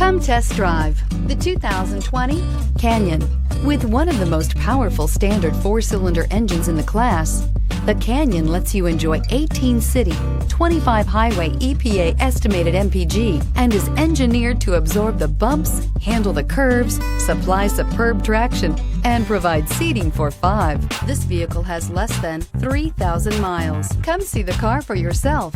Come test drive the 2020 Canyon. With one of the most powerful standard 4-cylinder engines in the class, the Canyon lets you enjoy 18 city, 25 highway EPA estimated MPG, and is engineered to absorb the bumps, handle the curves, supply superb traction, and provide seating for 5. This vehicle has less than 3,000 miles. Come see the car for yourself.